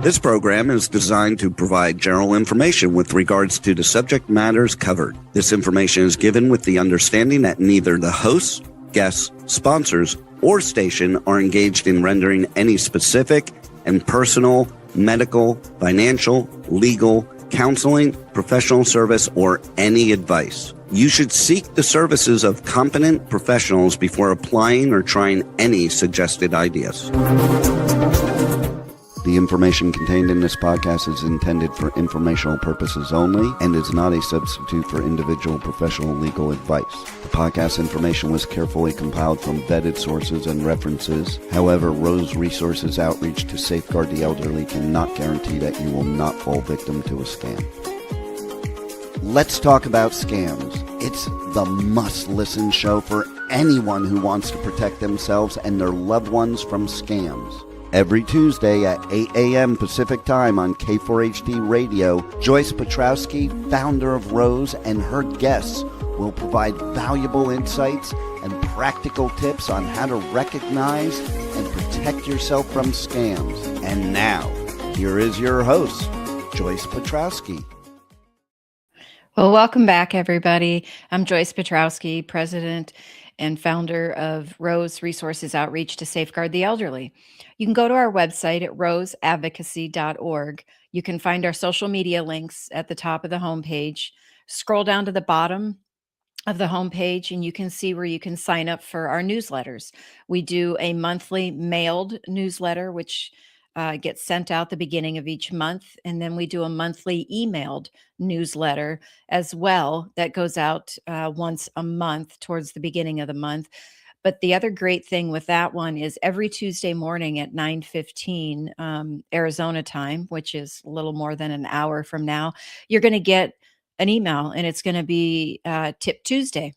This program is designed to provide general information with regards to the subject matters covered. This information is given with the understanding that neither the hosts, guests, sponsors, or station are engaged in rendering any specific and personal, medical, financial, legal, counseling, professional service, or any advice. You should seek the services of competent professionals before applying or trying any suggested ideas. The information contained in this podcast is intended for informational purposes only and is not a substitute for individual professional legal advice. The podcast information was carefully compiled from vetted sources and references. However, R.O.S.E Resources Outreach to Safeguard the Elderly cannot guarantee that you will not fall victim to a scam. Let's talk about scams. It's the must-listen show for anyone who wants to protect themselves and their loved ones from scams. Every Tuesday at 8 a.m. Pacific Time on K4HD Radio, Joyce Petrowski, founder of R.O.S E, and her guests will provide valuable insights and practical tips on how to recognize and protect yourself from scams. And now, here is your host, Joyce Petrowski. Well, welcome back, everybody. I'm Joyce Petrowski, president and founder of R.O.S.E Resources Outreach to Safeguard the Elderly. You can go to our website at roseadvocacy.org. You can find our social media links at the top of the homepage. Scroll down to the bottom of the homepage and you can see where you can sign up for our newsletters. We do a monthly mailed newsletter, which gets sent out the beginning of each month. And then we do a monthly emailed newsletter as well that goes out once a month towards the beginning of the month. But the other great thing with that one is every Tuesday morning at 9:15 Arizona time, which is a little more than an hour from now, you're going to get an email and it's going to be Tip Tuesday.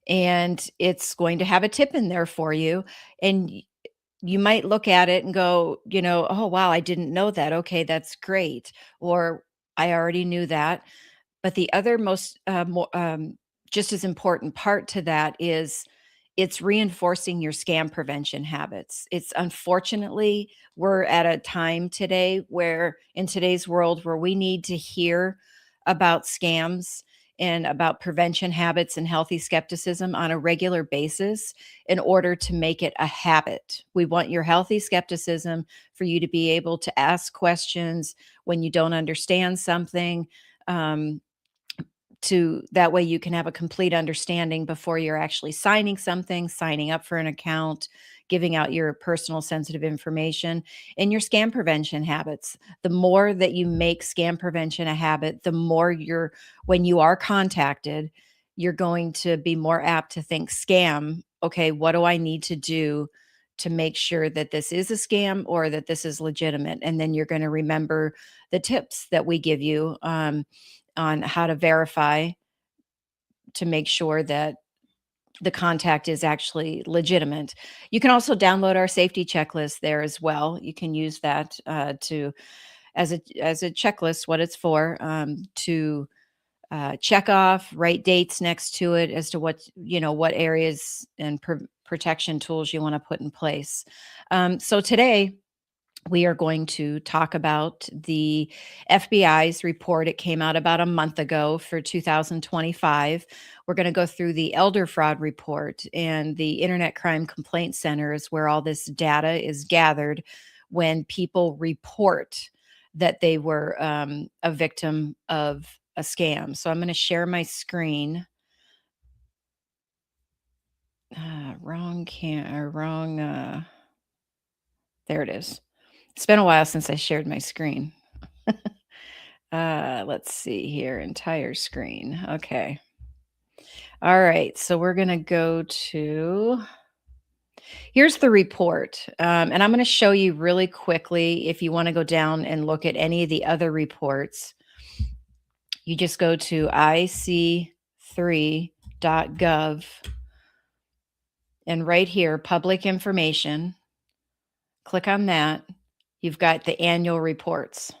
And it's going to have a tip in there for you. And you might look at it and go, oh, wow, I didn't know that. Okay, that's great. Or I already knew that. But the other just as important part to that is it's reinforcing your scam prevention habits. It's unfortunately, we're at a time today where in today's world where we need to hear about scams and about prevention habits and healthy skepticism on a regular basis in order to make it a habit. We want your healthy skepticism for you to be able to ask questions when you don't understand something, that way you can have a complete understanding before you're actually signing something, signing up for an account, giving out your personal sensitive information, and your scam prevention habits. The more that you make scam prevention a habit, the more when you are contacted, you're going to be more apt to think scam. Okay, what do I need to do to make sure that this is a scam or that this is legitimate? And then you're going to remember the tips that we give you on how to verify to make sure that the contact is actually legitimate. You can also download our safety checklist there as well. You can use that as a checklist, what it's for, to check off, write dates next to it as to what areas and protection tools you want to put in place. So today, we are going to talk about the FBI's report. It came out about a month ago for 2025. We're going to go through the elder fraud report, and the Internet Crime Complaint Center is where all this data is gathered when people report that they were a victim of a scam. So I'm going to share my screen. There it is. It's been a while since I shared my screen. Let's see here, entire screen. Okay. All right, so we're going to go to, here's the report. And I'm going to show you really quickly if you want to go down and look at any of the other reports. You just go to ic3.gov and right here, public information, click on that. You've got the annual reports.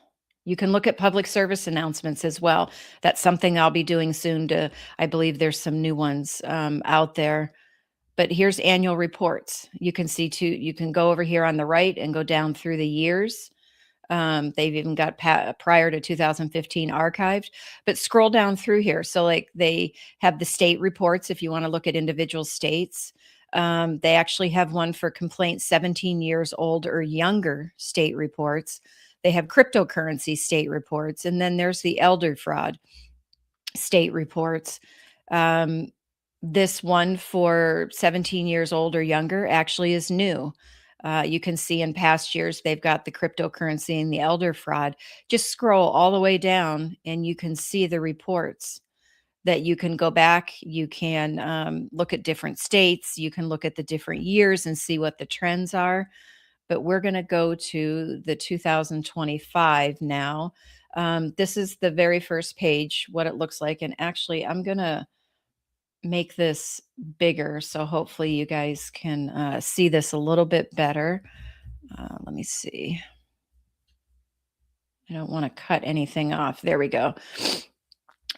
You can look at public service announcements as well. That's something I'll be doing soon I believe there's some new ones out there. But here's annual reports. You can see you can go over here on the right and go down through the years They've even got prior to 2015 archived, but scroll down through here. So like they have the state reports if you want to look at individual states. They actually have one for complaints 17 years old or younger state reports. They have cryptocurrency state reports, and then there's the elder fraud state reports. Um, this one for 17 years old or younger actually is new. You can see in past years they've got the cryptocurrency and the elder fraud. Just scroll all the way down and you can see the reports that you can go back. You can look at different states. You can look at the different years and see what the trends are. But we're going to go to the 2025 now. This is the very first page, what it looks like. And actually, I'm going to make this bigger. So hopefully you guys can see this a little bit better. Let me see. I don't want to cut anything off. There we go.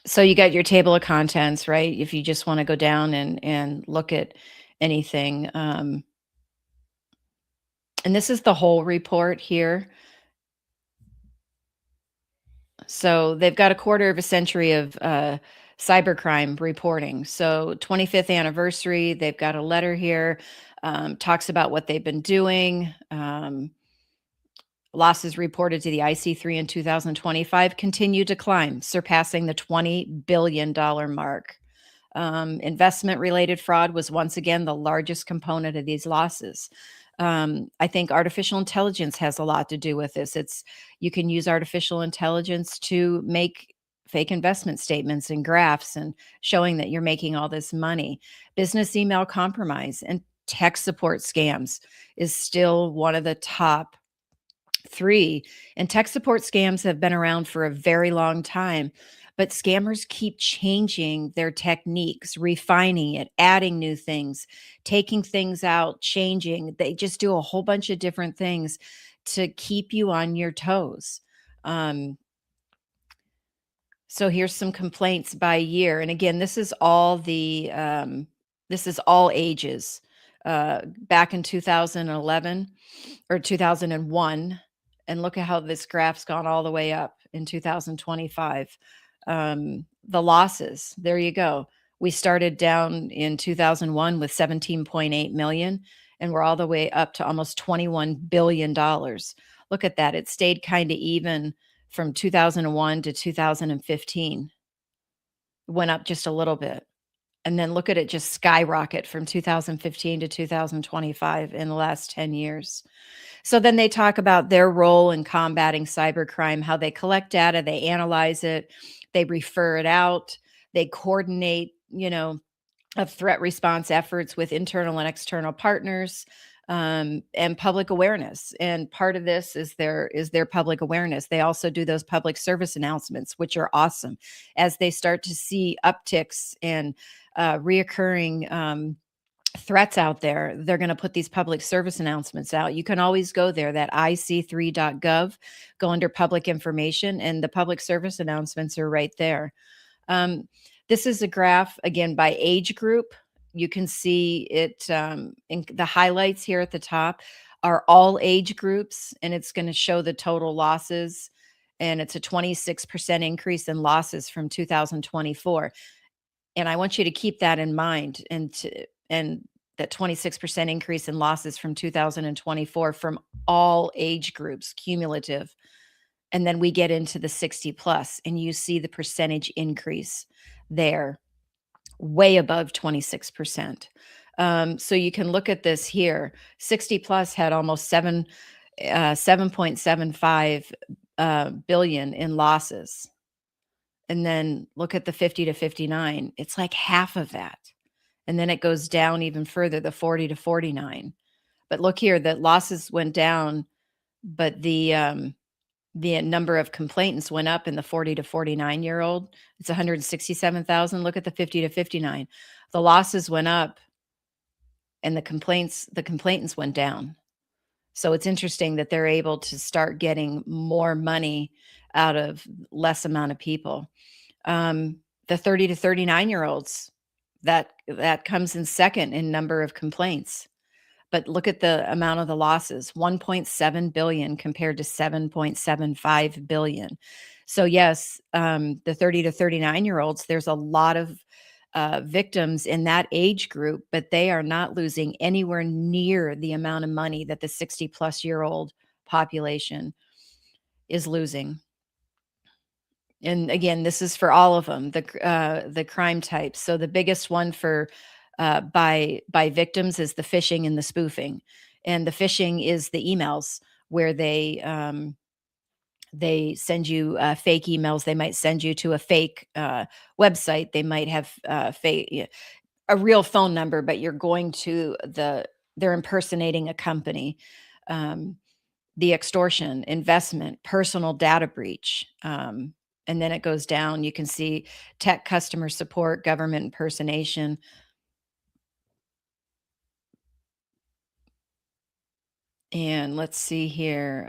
So you got your table of contents, right? If you just want to go down and look at anything. And this is the whole report here. So they've got a quarter of a century of cybercrime reporting. So 25th anniversary, they've got a letter here, talks about what they've been doing. Losses reported to the IC3 in 2025 continue to climb, surpassing the $20 billion mark. Investment related fraud was once again the largest component of these losses. I think artificial intelligence has a lot to do with this. You can use artificial intelligence to make fake investment statements and graphs and showing that you're making all this money. Business email compromise and tech support scams is still one of the top three. And tech support scams have been around for a very long time, but scammers keep changing their techniques, refining it, adding new things, taking things out, changing. They just do a whole bunch of different things to keep you on your toes. So here's some complaints by year. And again, this is all ages. Back in 2011 or 2001, and look at how this graph's gone all the way up in 2025. The losses, there you go. We started down in 2001 with 17.8 million, and we're all the way up to almost $21 billion. Look at that. It stayed kind of even from 2001 to 2015. Went up just a little bit. And then look at it just skyrocket from 2015 to 2025 in the last 10 years. So then they talk about their role in combating cybercrime, how they collect data, they analyze it, they refer it out, they coordinate, of threat response efforts with internal and external partners, and public awareness. And part of this is their public awareness. They also do those public service announcements, which are awesome, as they start to see upticks and reoccurring threats out there. They're going to put these public service announcements out. You can always go there, that ic3.gov, go under public information, and the public service announcements are right there. This is a graph, again, by age group. You can see it in the highlights here at the top are all age groups, and it's going to show the total losses. And it's a 26% increase in losses from 2024. And I want you to keep that in mind, and that 26% increase in losses from 2024 from all age groups, cumulative. And then we get into the 60 plus, and you see the percentage increase there, way above 26%. So you can look at this here. 60 plus had almost 7.75 billion in losses. And then look at the 50 to 59. It's like half of that. And then it goes down even further, the 40 to 49. But look here, the losses went down, but the number of complainants went up in the 40 to 49-year-old. It's 167,000. Look at the 50 to 59. The losses went up and the complainants went down. So it's interesting that they're able to start getting more money out of less amount of people. The 30 to 39-year-olds, that comes in second in number of complaints. but look at the amount of the losses, 1.7 billion compared to 7.75 billion. So yes, the 30 to 39-year-olds, there's a lot of victims in that age group, but they are not losing anywhere near the amount of money that the 60-plus-year-old population is losing. And again, this is for all of them, the crime types. So the biggest one for by victims is the phishing and the spoofing. And the phishing is the emails where they send you fake emails. They might send you to a fake website. They might have fake a real phone number, but you're going to they're impersonating a company. Um, the extortion, investment, personal data breach. And then it goes down. You can see tech customer support, government impersonation. And let's see here.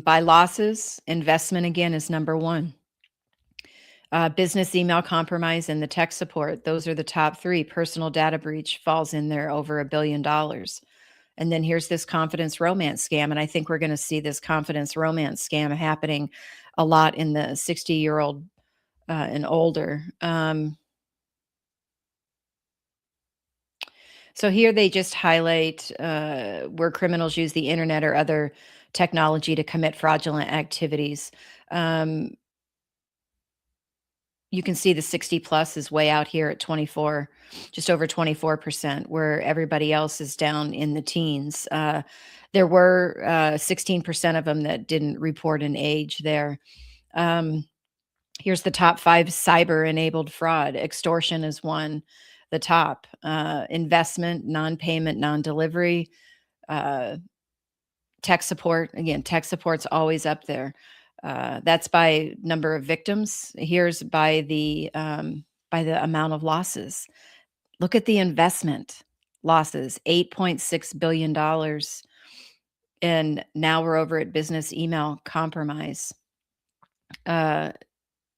By losses, investment again is number one. Business email compromise and the tech support. Those are the top three. Personal data breach falls in there over $1 billion. And then here's this confidence romance scam. And I think we're going to see this confidence romance scam happening a lot in the 60-year-old and older. So here they just highlight where criminals use the internet or other technology to commit fraudulent activities. Um, you can see the 60 plus is way out here at 24, just over 24%, where everybody else is down in the teens. There were 16% of them that didn't report an age there. Um, Here's the top 5 cyber-enabled fraud. Extortion is one, the top. Investment, non-payment, non-delivery, uh, tech support. Again, tech support's always up there. That's by number of victims. Here's by the amount of losses. Look at the investment losses, $8.6 billion. And now we're over at business email compromise.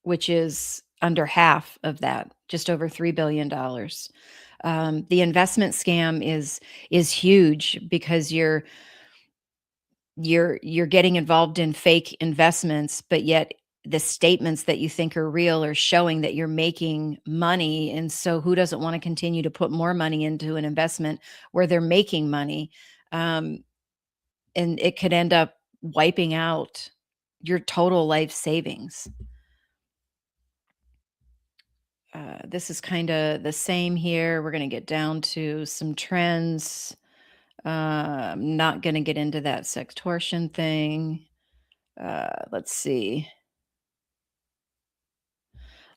Which is under half of that, just over $3 billion. The investment scam is huge because you're getting involved in fake investments, but yet the statements that you think are real are showing that you're making money. And so who doesn't want to continue to put more money into an investment where they're making money? Um, and it could end up wiping out your total life savings. This is kind of the same here. We're going to get down to some trends. I'm not going to get into that sextortion thing. Let's see.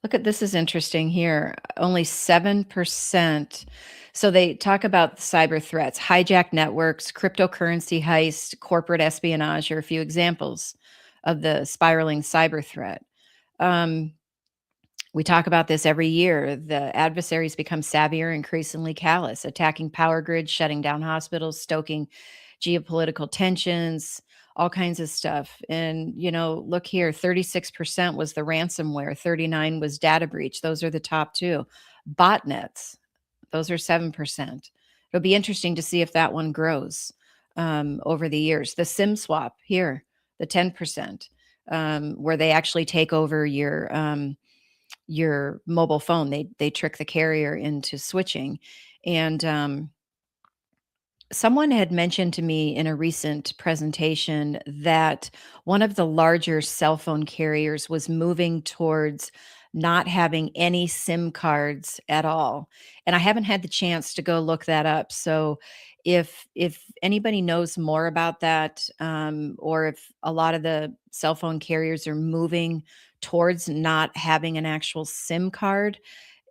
Look at this is interesting here. Only 7%. So they talk about cyber threats, hijacked networks, cryptocurrency heist, corporate espionage are a few examples of the spiraling cyber threat. Um, We talk about this every year. The adversaries become savvier, increasingly callous, attacking power grids, shutting down hospitals, stoking geopolitical tensions, all kinds of stuff. And, look here, 36% was the ransomware, 39 was data breach. Those are the top two. Botnets, those are 7%. It'll be interesting to see if that one grows over the years. The SIM swap here, the 10%, where they actually take over your mobile phone. They trick the carrier into switching. And someone had mentioned to me in a recent presentation that one of the larger cell phone carriers was moving towards not having any SIM cards at all. And I haven't had the chance to go look that up. So if anybody knows more about that, or if a lot of the cell phone carriers are moving towards not having an actual SIM card,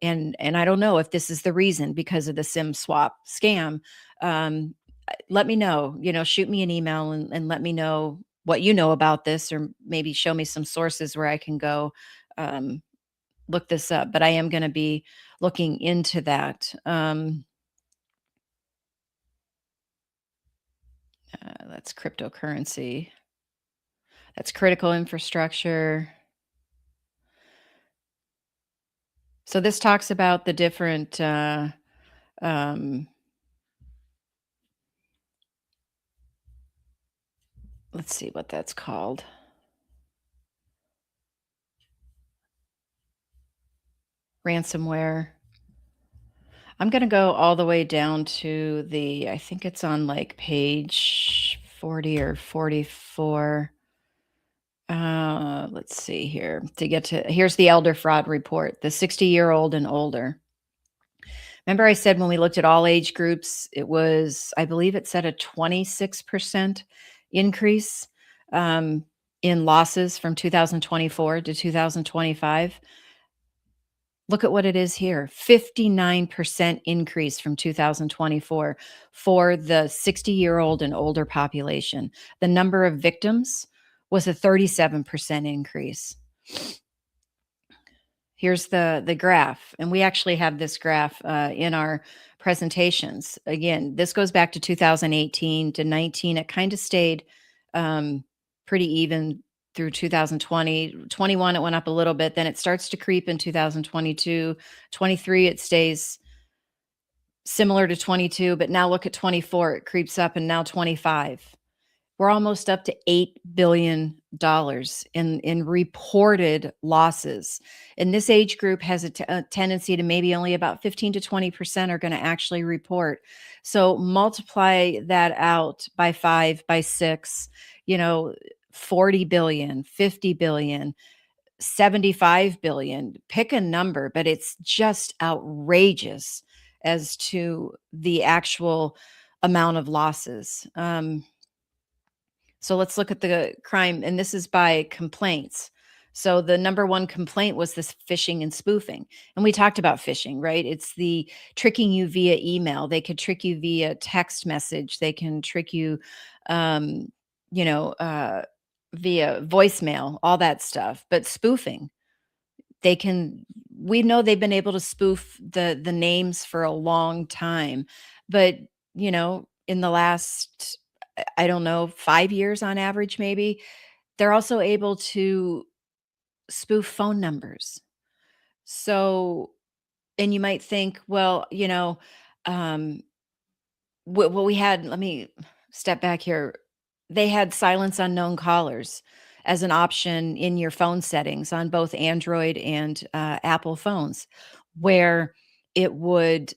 and I don't know if this is the reason because of the SIM swap scam. Um, Let me know, shoot me an email and let me know what you know about this, or maybe show me some sources where I can go um, look this up. But I am going to be looking into that. That's cryptocurrency. That's critical infrastructure. So this talks about the different um, let's see what that's called. Ransomware. I'm going to go all the way down to I think it's on like page 40 or 44. Let's see here. Here's the elder fraud report, the 60-year-old and older. Remember I said when we looked at all age groups, I believe it said a 26% increase in losses from 2024 to 2025. Look at what it is here, 59% increase from 2024 for the 60-year-old and older population. The number of victims was a 37% increase. Here's the graph, and we actually have this graph in our presentations. Again, this goes back to 2018 to 19. It kind of stayed pretty even through 2020. 21, it went up a little bit. Then it starts to creep in 2022. 23, it stays similar to 22, but now look at 24. It creeps up, and now 25. We're almost up to $8 billion in reported losses. And this age group has a tendency to maybe only about 15 to 20% are going to actually report. So multiply that out by 5, by 6, 40 billion, 50 billion, 75 billion, pick a number, but it's just outrageous as to the actual amount of losses. So let's look at the crime, and this is by complaints. So the number one complaint was this phishing and spoofing. And we talked about phishing, right? It's the tricking you via email. They could trick you via text message. They can trick you, um, you know, uh, via voicemail, all that stuff. But spoofing, we know they've been able to spoof the names for a long time. But, in the last, I don't know, 5 years on average, maybe, they're also able to spoof phone numbers. So, and you might think, well, um, what we had, let me step back here. They had silence unknown callers as an option in your phone settings on both Android and Apple phones, where it would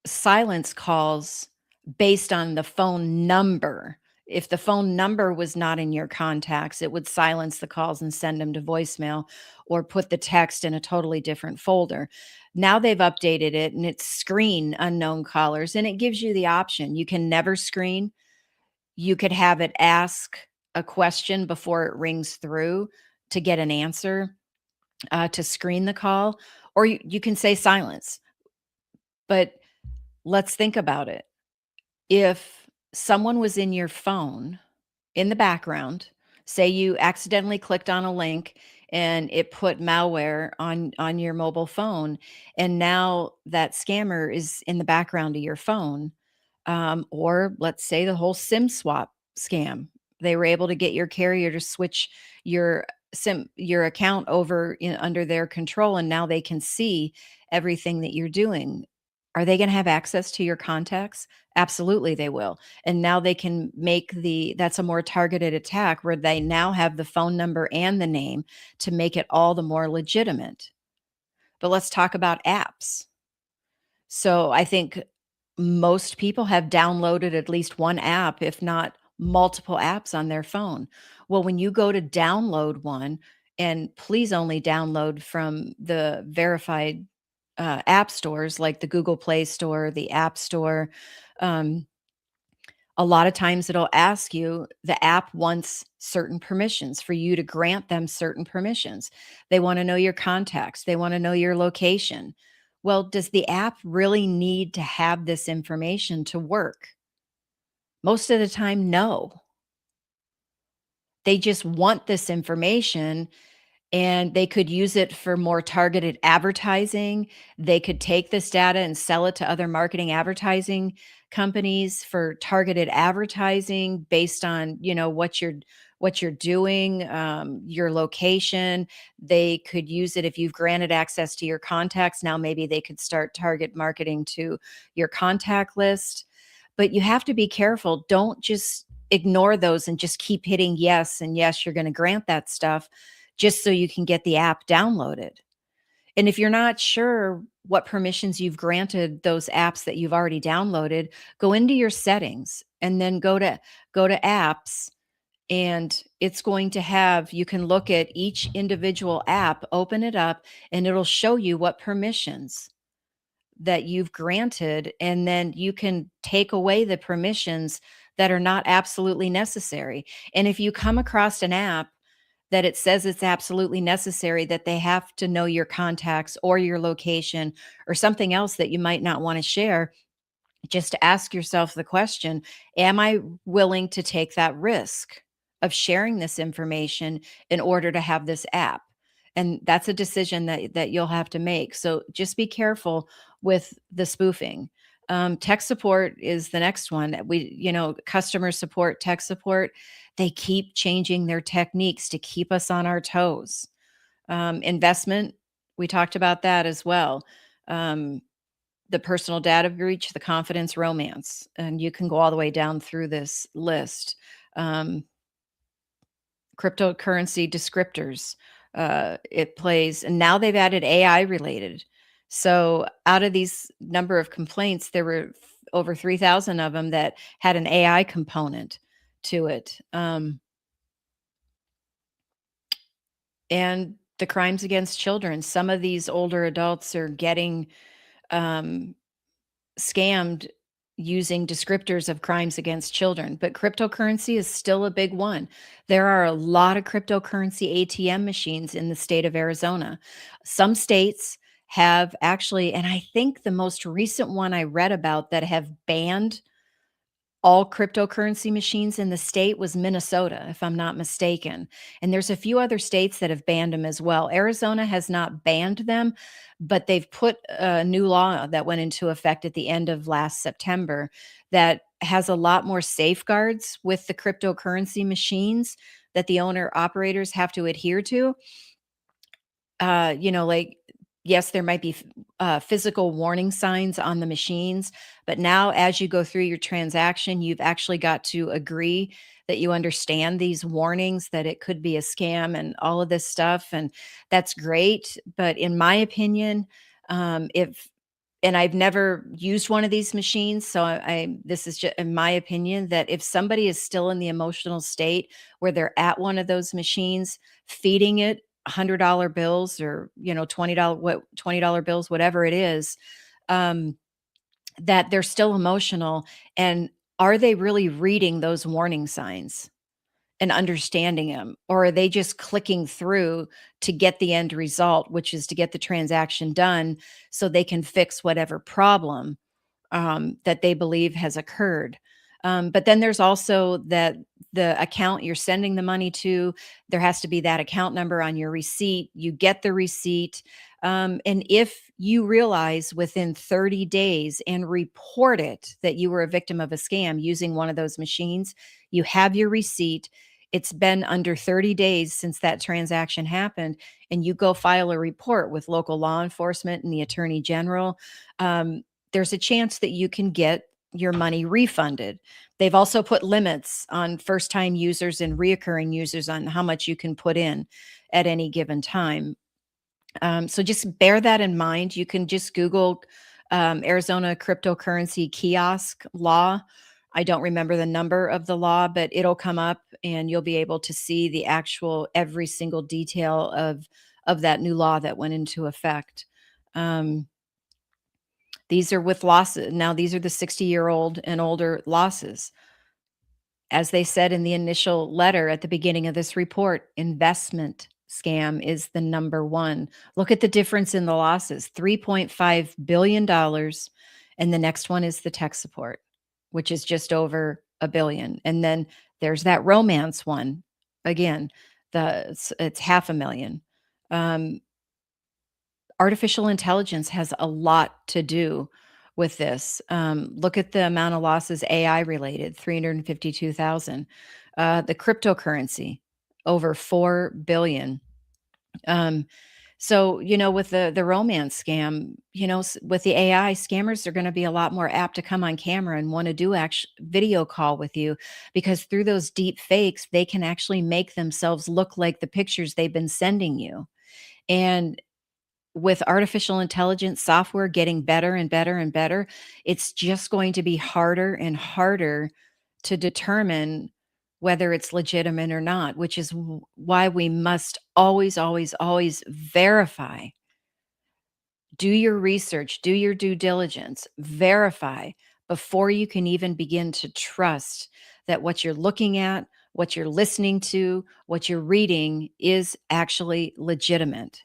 silence calls based on the phone number. If the phone number was not in your contacts, it would silence the calls and send them to voicemail or put the text in a totally different folder. Now they've updated it and it's screen unknown callers, and it gives you the option. You can never screen. You could have it ask a question before it rings through to get an answer, to screen the call, or you can say silence. But let's think about it. If someone was in your phone in the background, say you accidentally clicked on a link and it put malware on your mobile phone, and now that scammer is in the background of your phone, or let's say the whole SIM swap scam. They were able to get your carrier to switch your your account over under their control, and now they can see everything that you're doing. Are they going to have access to your contacts? Absolutely they will. And now they can that's a more targeted attack where they now have the phone number and the name to make it all the more legitimate. But let's talk about apps. So I think most people have downloaded at least one app, if not multiple apps on their phone. Well, when you go to download one, and please only download from the verified app stores like the Google Play Store, the App Store. Um, a lot of times it'll ask you, the app wants certain permissions for you to grant them certain permissions. They want to know your contacts, they want to know your location. Well, does the app really need to have this information to work? Most of the time, no. They just want this information, and they could use it for more targeted advertising. They could take this data and sell it to other marketing advertising companies for targeted advertising based on, what you're doing, your location. They could use it if you've granted access to your contacts. Now maybe they could start target marketing to your contact list. But you have to be careful. Don't just ignore those and just keep hitting yes and yes, you're going to grant that stuff just so you can get the app downloaded. And if you're not sure what permissions you've granted those apps that you've already downloaded, go into your settings and then go to apps, and it's going to have, you can look at each individual app, open it up, and it'll show you what permissions that you've granted, and then you can take away the permissions that are not absolutely necessary. And if you come across an app that it says it's absolutely necessary that they have to know your contacts or your location or something else that you might not want to share, just ask yourself the question, am I willing to take that risk of sharing this information in order to have this app? And that's a decision that you'll have to make. So just be careful with the spoofing. Tech support is the next one. Customer support, tech support, they keep changing their techniques to keep us on our toes. Investment, we talked about that as well. The personal data breach, the confidence romance, and you can go all the way down through this list. Um, Cryptocurrency descriptors, it plays, and now they've added AI related. So out of these number of complaints, there were over 3,000 of them that had an AI component to it. And the crimes against children, some of these older adults are getting um, scammed using descriptors of crimes against children, but cryptocurrency is still a big one. There are a lot of cryptocurrency ATM machines in the state of Arizona. Some states have actually, and I think the most recent one I read about that have banned all cryptocurrency machines in the state was Minnesota, if I'm not mistaken. And there's a few other states that have banned them as well. Arizona has not banned them, but they've put a new law that went into effect at the end of last September that has a lot more safeguards with the cryptocurrency machines that the owner operators have to adhere to. Like, yes, there might be physical warning signs on the machines, but now as you go through your transaction, you've actually got to agree that you understand these warnings, that it could be a scam and all of this stuff. And that's great. But in my opinion, if and I've never used one of these machines, so this is just in my opinion, that if somebody is still in the emotional state where they're at one of those machines, feeding it $100 bills or, $20 bills, whatever it is, um, that they're still emotional. And are they really reading those warning signs and understanding them? Or are they just clicking through to get the end result, which is to get the transaction done so they can fix whatever problem that they believe has occurred. But then there's also that the account you're sending the money to, there has to be that account number on your receipt. You get the receipt. And if you realize within 30 days and report it that you were a victim of a scam using one of those machines, you have your receipt. It's been under 30 days since that transaction happened, and you go file a report with local law enforcement and the attorney general. There's a chance that you can get your money refunded. They've also put limits on first time users and reoccurring users on how much you can put in at any given time. So just bear that in mind. You can just Google Arizona cryptocurrency kiosk law. I don't remember the number of the law, but it'll come up and you'll be able to see the actual every single detail of that new law that went into effect. These are with losses. Now, these are the 60-year-old and older losses. As they said in the initial letter at the beginning of this report, investment scam is the number one. Look at the difference in the losses, $3.5 billion. And the next one is the tech support, which is just over a billion. And then there's that romance one. Again, it's half a million. Artificial intelligence has a lot to do with this. Look at the amount of losses AI related, 352,000. The cryptocurrency, over 4 billion. Um, So, with the romance scam, with the AI, scammers are going to be a lot more apt to come on camera and want to do video call with you, because through those deep fakes, they can actually make themselves look like the pictures they've been sending you. And with artificial intelligence software getting better and better and better, it's just going to be harder and harder to determine whether it's legitimate or not, which is why we must always, always, always verify. Do your research, do your due diligence, verify before you can even begin to trust that what you're looking at, what you're listening to, what you're reading is actually legitimate.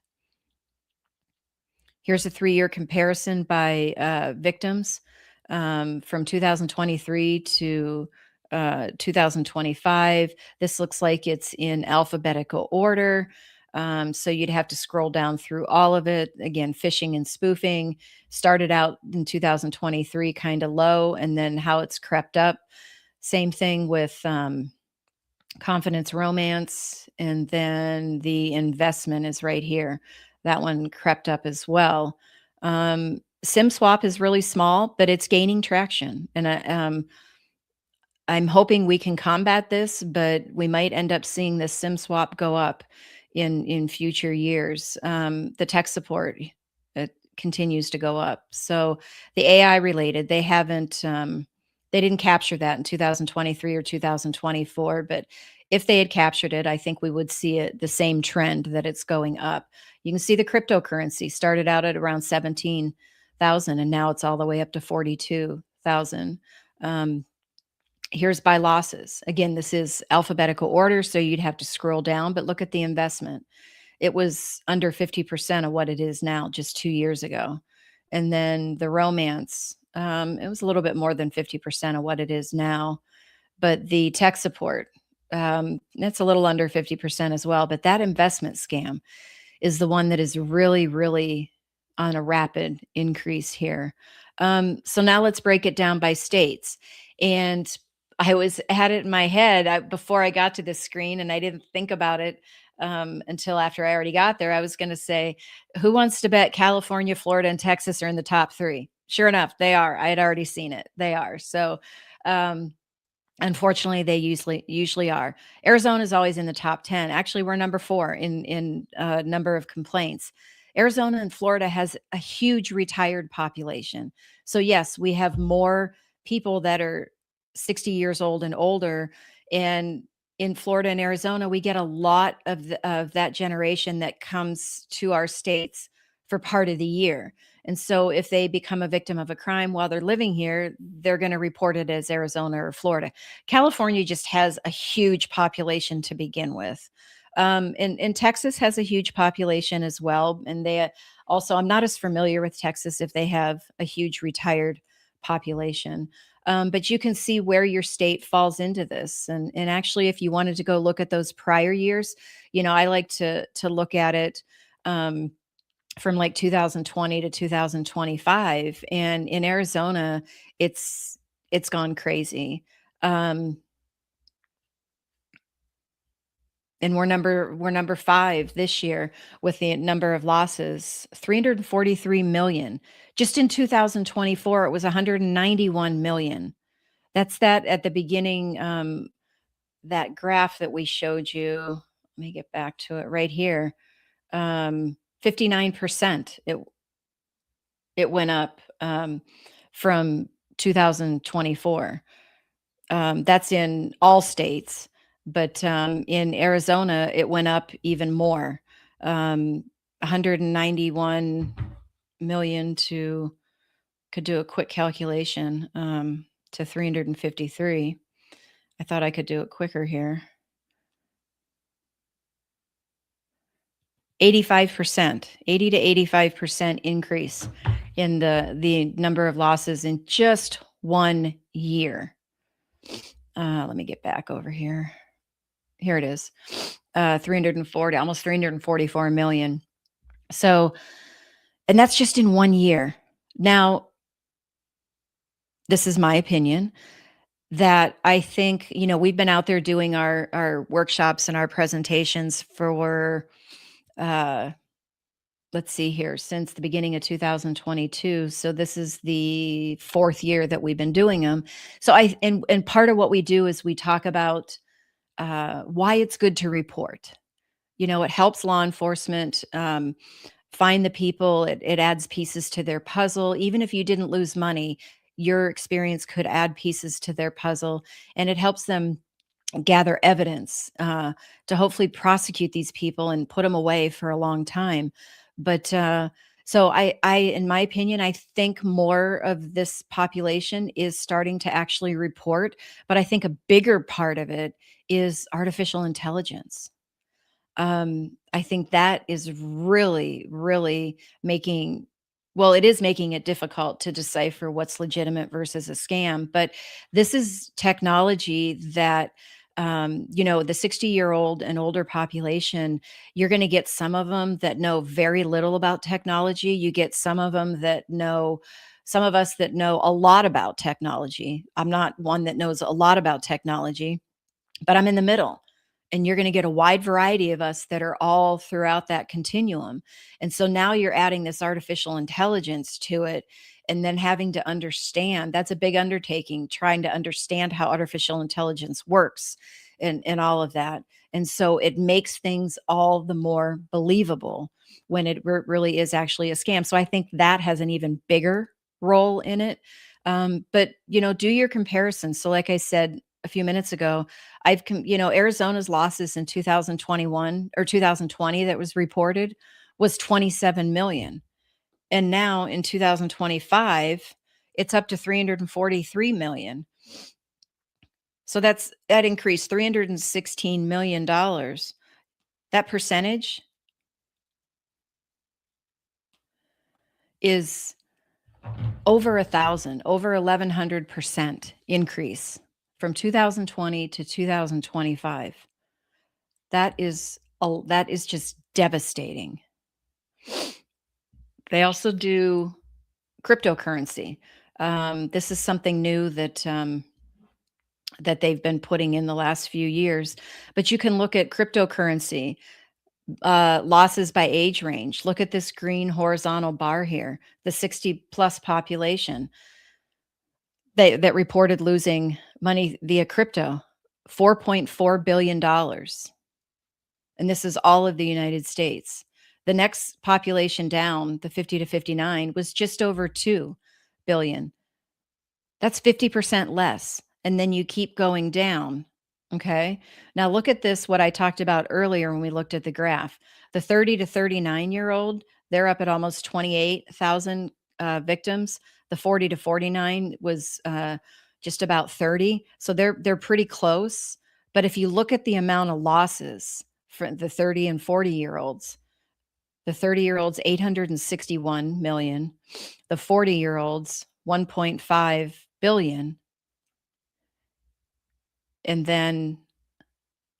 Here's a 3-year comparison by victims from 2023 to 2025. This looks like it's in alphabetical order. So you'd have to scroll down through all of it. Again, phishing and spoofing started out in 2023 kind of low, and then how it's crept up. Same thing with confidence romance, and then the investment is right here. That one crept up as well. Sim swap is really small, but it's gaining traction, and I'm hoping we can combat this, but we might end up seeing this sim swap go up in future years. The tech support, it continues to go up. So the AI related, they didn't capture that in 2023 or 2024, but if they had captured it, I think we would see the same trend, that it's going up. You can see the cryptocurrency started out at around 17,000, and now it's all the way up to 42,000. Here's by losses. Again, this is alphabetical order, so you'd have to scroll down, but look at the investment. It was under 50% of what it is now just 2 years ago. And then the romance, it was a little bit more than 50% of what it is now. But the tech support, that's a little under 50% as well. But that investment scam is the one that is really, really on a rapid increase here. So now let's break it down by states. And had it in my head before I got to this screen, and I didn't think about it until after I already got there. I was going to say, who wants to bet California, Florida, and Texas are in the top 3? Sure enough, they are. I had already seen it. They are. So, unfortunately, they usually are. Arizona is always in the top 10. Actually, we're number 4 in number of complaints. Arizona and Florida has a huge retired population. So yes, we have more people that are 60 years old and older. And in Florida and Arizona, we get a lot of that generation that comes to our states for part of the year. And so if they become a victim of a crime while they're living here, they're going to report it as Arizona or Florida. California just has a huge population to begin with. And Texas has a huge population as well. And they also, I'm not as familiar with Texas if they have a huge retired population. But you can see where your state falls into this. And actually, if you wanted to go look at those prior years, I like to look at it from like 2020 to 2025. And in Arizona, it's gone crazy. And we're number 5 this year with the number of losses, 343 million. Just in 2024, it was 191 million. That's that at the beginning, that graph that we showed you. Let me get back to it right here. 59%. It went up from 2024. That's in all states, but in Arizona, it went up even more. 191 million to, could do a quick calculation, to 353. I thought I could do it quicker here. 85%, 80 to 85% increase in the number of losses in just 1 year. Let me get back over here. Here it is. 340, almost 344 million. So, and that's just in 1 year. Now, this is my opinion, that I think, we've been out there doing our workshops and our presentations for let's see here, since the beginning of 2022. So this is the fourth year that we've been doing them. So and part of what we do is we talk about why it's good to report. It helps law enforcement find the people. It adds pieces to their puzzle. Even if you didn't lose money, your experience could add pieces to their puzzle, and it helps them gather evidence to hopefully prosecute these people and put them away for a long time. But so in my opinion, I think more of this population is starting to actually report. But I think a bigger part of it is artificial intelligence. I think that is really, really making well, it is making it difficult to decipher what's legitimate versus a scam. But this is technology that, the 60-year-old and older population, you're going to get some of them that know very little about technology. You get some of them that know, some of us that know a lot about technology. I'm not one that knows a lot about technology, but I'm in the middle. And you're going to get a wide variety of us that are all throughout that continuum. And so now you're adding this artificial intelligence to it, and then having to understand, that's a big undertaking, trying to understand how artificial intelligence works and all of that. And so it makes things all the more believable when it really is actually a scam. So I think that has an even bigger role in it. But do your comparison. So like I said a few minutes ago, Arizona's losses in 2021 or 2020 that was reported was 27 million. And now in 2025, it's up to 343 million. So that increased $316 million. That percentage is over 1,100% increase from 2020 to 2025. That is just devastating. They also do cryptocurrency. This is something new that they've been putting in the last few years. But you can look at cryptocurrency losses by age range. Look at this green horizontal bar here, the 60 plus population that reported losing money via crypto, $4.4 billion. And this is all of the United States. The next population down, the 50 to 59, was just over 2 billion. That's 50% less. And then you keep going down. Okay. Now look at this, what I talked about earlier when we looked at the graph. The 30 to 39-year-old, they're up at almost 28,000 victims. The 40 to 49 was just about 30. So they're pretty close. But if you look at the amount of losses for the 30 and 40-year-olds, the 30-year-olds 861 million, the 40-year-olds 1.5 billion. And then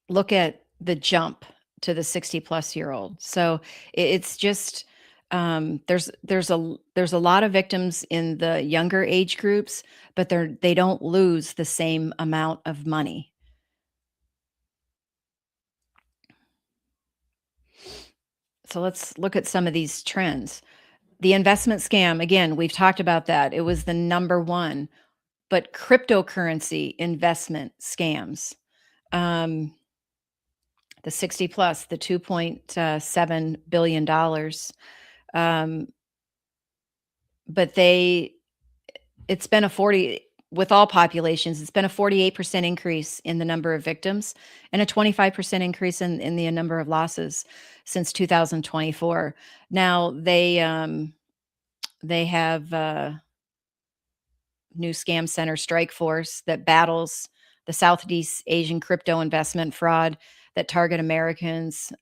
look at the jump to the 60 plus year old. So it's just there's a lot of victims in the younger age groups, but they don't lose the same amount of money. So let's look at some of these trends. The investment scam, again, we've talked about that. It was the number one, but cryptocurrency investment scams. The 60 plus, the $2.7 billion. But it's been with all populations, it's been a 48% increase in the number of victims and a 25% increase in the number of losses since 2024. Now they have new scam center strike force that battles the Southeast Asian crypto investment fraud that target Americans,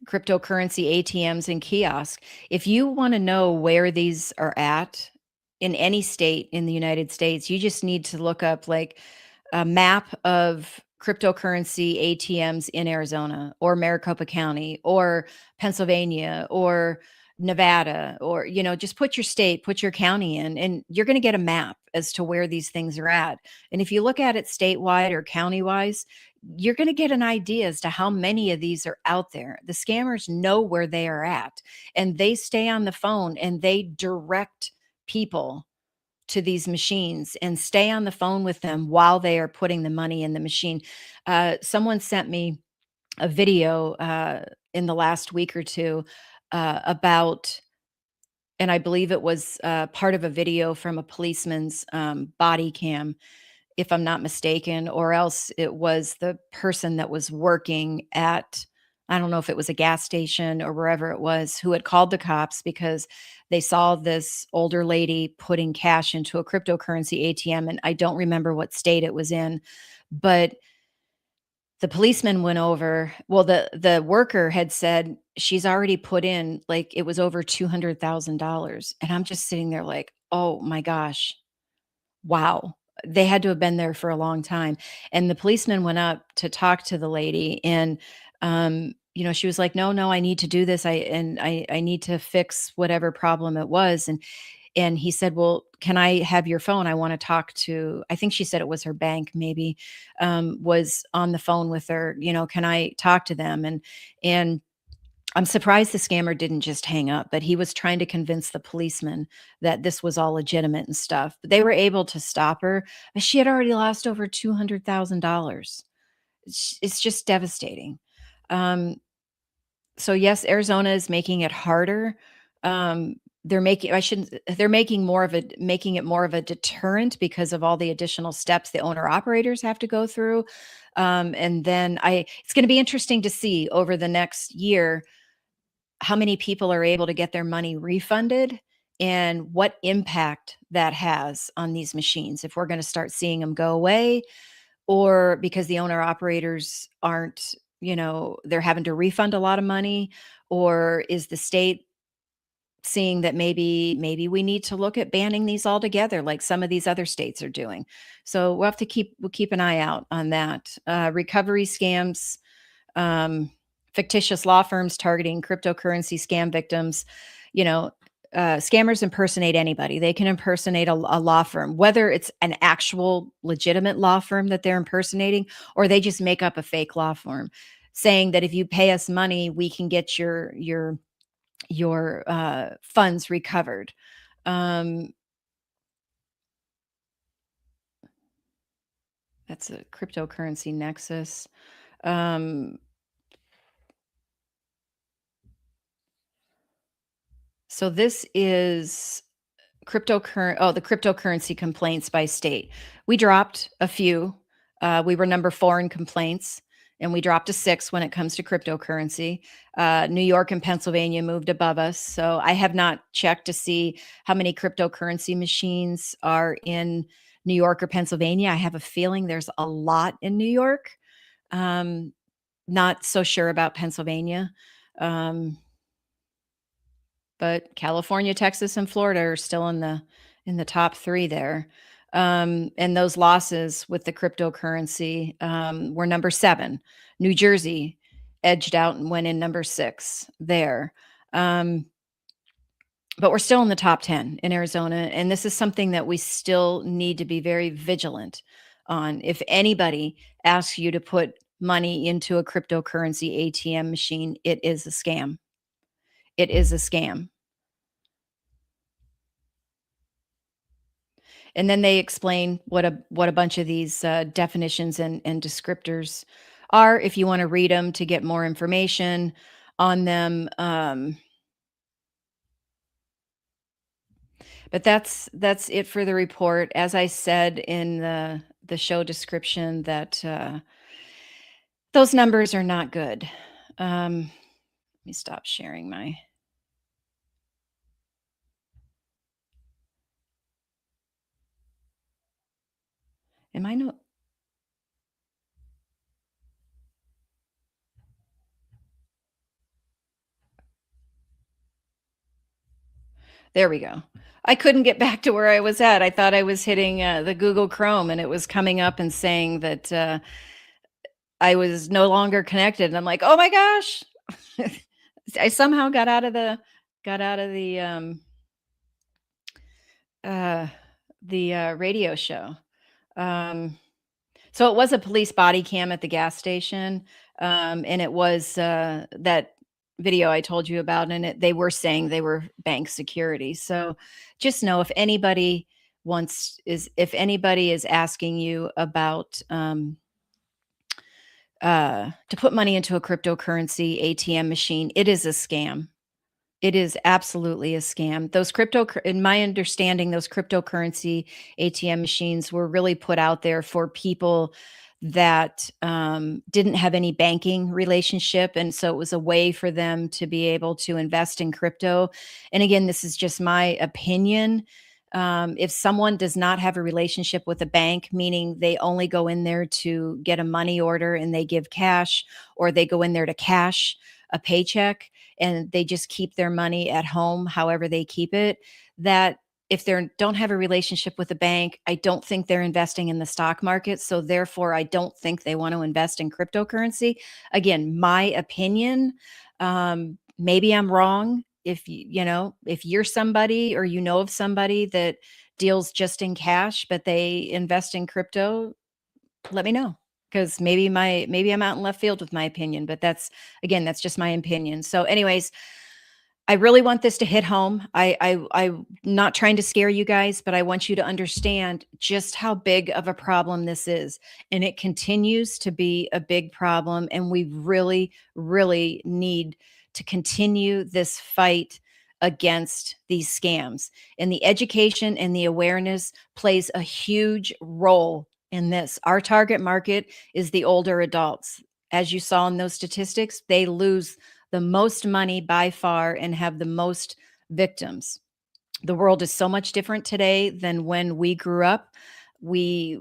cryptocurrency ATMs and kiosks. If you want to know where these are at in any state in the United States, you just need to look up like a map of cryptocurrency ATMs in Arizona or Maricopa County or Pennsylvania or Nevada, or, just put your state, put your county in, and you're going to get a map as to where these things are at. And if you look at it statewide or county wise, you're going to get an idea as to how many of these are out there. The scammers know where they are at, and they stay on the phone and they direct people to these machines and stay on the phone with them while they are putting the money in the machine. Someone sent me a video in the last week or two about, and I believe it was part of a video from a policeman's body cam, if I'm not mistaken, or else it was the person that was working at, I don't know if it was a gas station or wherever it was, who had called the cops because they saw this older lady putting cash into a cryptocurrency ATM. And I don't remember what state it was in, but the policeman went over, well, the worker had said she's already put in, like, it was over $200,000, and I'm just sitting there like, "Oh my gosh, wow." They had to have been there for a long time, and the policeman went up to talk to the lady, and, she was like, "No, no, I need to do this, I need to fix whatever problem it was," and he said, "Well, can I have your phone? I wanna talk to," I think she said it was her bank maybe, was on the phone with her, "Can I talk to them?" And I'm surprised the scammer didn't just hang up, but he was trying to convince the policeman that this was all legitimate and stuff. But they were able to stop her, but she had already lost over $200,000. It's just devastating. Um, so yes, Arizona is making it harder. They're making I shouldn't they're making it more of a deterrent because of all the additional steps the owner operators have to go through. And then I it's going to be interesting to see over the next year how many people are able to get their money refunded and what impact that has on these machines. If we're going to start seeing them go away, or because the owner operators aren't, they're having to refund a lot of money, or is the state seeing that maybe we need to look at banning these altogether like some of these other states are doing. So we'll keep an eye out on that. Recovery scams, um, fictitious law firms targeting cryptocurrency scam victims. You know, Scammers impersonate anybody. They can impersonate a law firm, whether it's an actual legitimate law firm that they're impersonating, or they just make up a fake law firm, saying that if you pay us money, we can get your funds recovered. Um, that's a cryptocurrency nexus. Um, so this is the cryptocurrency complaints by state. We dropped a few. We were number 4 in complaints, and we dropped to 6 when it comes to cryptocurrency. New York and Pennsylvania moved above us. So I have not checked to see how many cryptocurrency machines are in New York or Pennsylvania. I have a feeling there's a lot in New York. Um, Not so sure about Pennsylvania. Um, but California, Texas, and Florida are still in the top 3 there. And those losses with the cryptocurrency were number 7. New Jersey edged out and went in number 6 there. Um, but we're still in the top 10 in Arizona, and this is something that we still need to be very vigilant on. If anybody asks you to put money into a cryptocurrency ATM machine, it is a scam. It is a scam. And then they explain what a bunch of these definitions and descriptors are. If you want to read them to get more information on them, but that's it for the report. As I said in the show description, that those numbers are not good. Let me stop sharing my. Am I no? There we go. I couldn't get back to where I was at. I thought I was hitting the Google Chrome, and it was coming up and saying that I was no longer connected. And I'm like, oh my gosh, I somehow got out of got out of the radio show. So it was a police body cam at the gas station, and it was that video I told you about, and they were saying they were bank security. So just know if anybody is asking you about to put money into a cryptocurrency ATM machine, it is a scam. It is absolutely a scam. In my understanding, those cryptocurrency ATM machines were really put out there for people that didn't have any banking relationship. And so it was a way for them to be able to invest in crypto. And again, this is just my opinion. If someone does not have a relationship with a bank, meaning they only go in there to get a money order and they give cash, or they go in there to cash a paycheck and they just keep their money at home, however they keep it, that if they don't have a relationship with a bank, I don't think they're investing in the stock market. So therefore, I don't think they want to invest in cryptocurrency. Again, my opinion. Maybe I'm wrong. If you're somebody or you know of somebody that deals just in cash, but they invest in crypto, let me know, because maybe I'm out in left field with my opinion, but that's just my opinion. So anyways, I really want this to hit home. I'm not trying to scare you guys, but I want you to understand just how big of a problem this is. And it continues to be a big problem. And we really, really need to continue this fight against these scams. And the education and the awareness plays a huge role in this. Our target market is the older adults. As you saw in those statistics, they lose the most money by far and have the most victims. The world is so much different today than when we grew up. We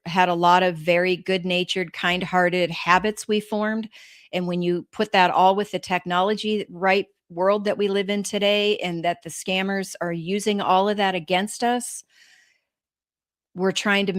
had a lot of very good-natured, kind-hearted habits we formed, and when you put that all with the technology right world that we live in today, and that the scammers are using all of that against us, we're trying to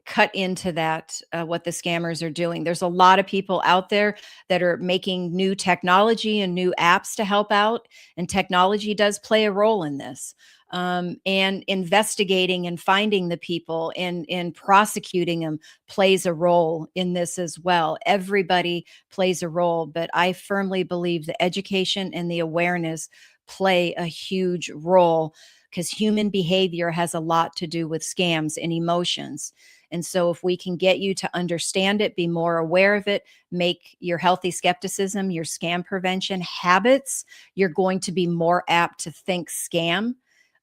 cut into that, what the scammers are doing. There's a lot of people out there that are making new technology and new apps to help out, and technology does play a role in this. And investigating and finding the people and prosecuting them plays a role in this as well. Everybody plays a role, but I firmly believe the education and the awareness play a huge role, because human behavior has a lot to do with scams and emotions. And so if we can get you to understand it, be more aware of it, make your healthy skepticism, your scam prevention habits, you're going to be more apt to think scam.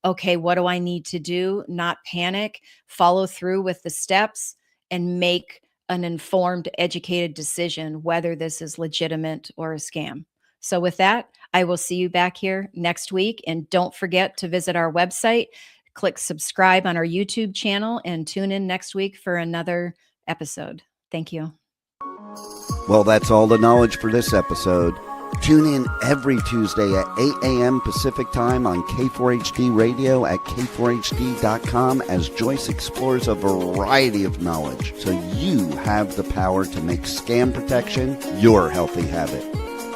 Okay, what do I need to do? Not panic, follow through with the steps, and make an informed, educated decision whether this is legitimate or a scam. So with that, I will see you back here next week. And don't forget to visit our website, click subscribe on our YouTube channel, and tune in next week for another episode. Thank you. Well, that's all the knowledge for this episode. Tune in every Tuesday at 8 a.m. Pacific Time on K4HD Radio at k4hd.com as Joyce explores a variety of knowledge so you have the power to make scam protection your healthy habit.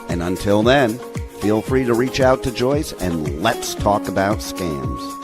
And until then, feel free to reach out to Joyce and let's talk about scams.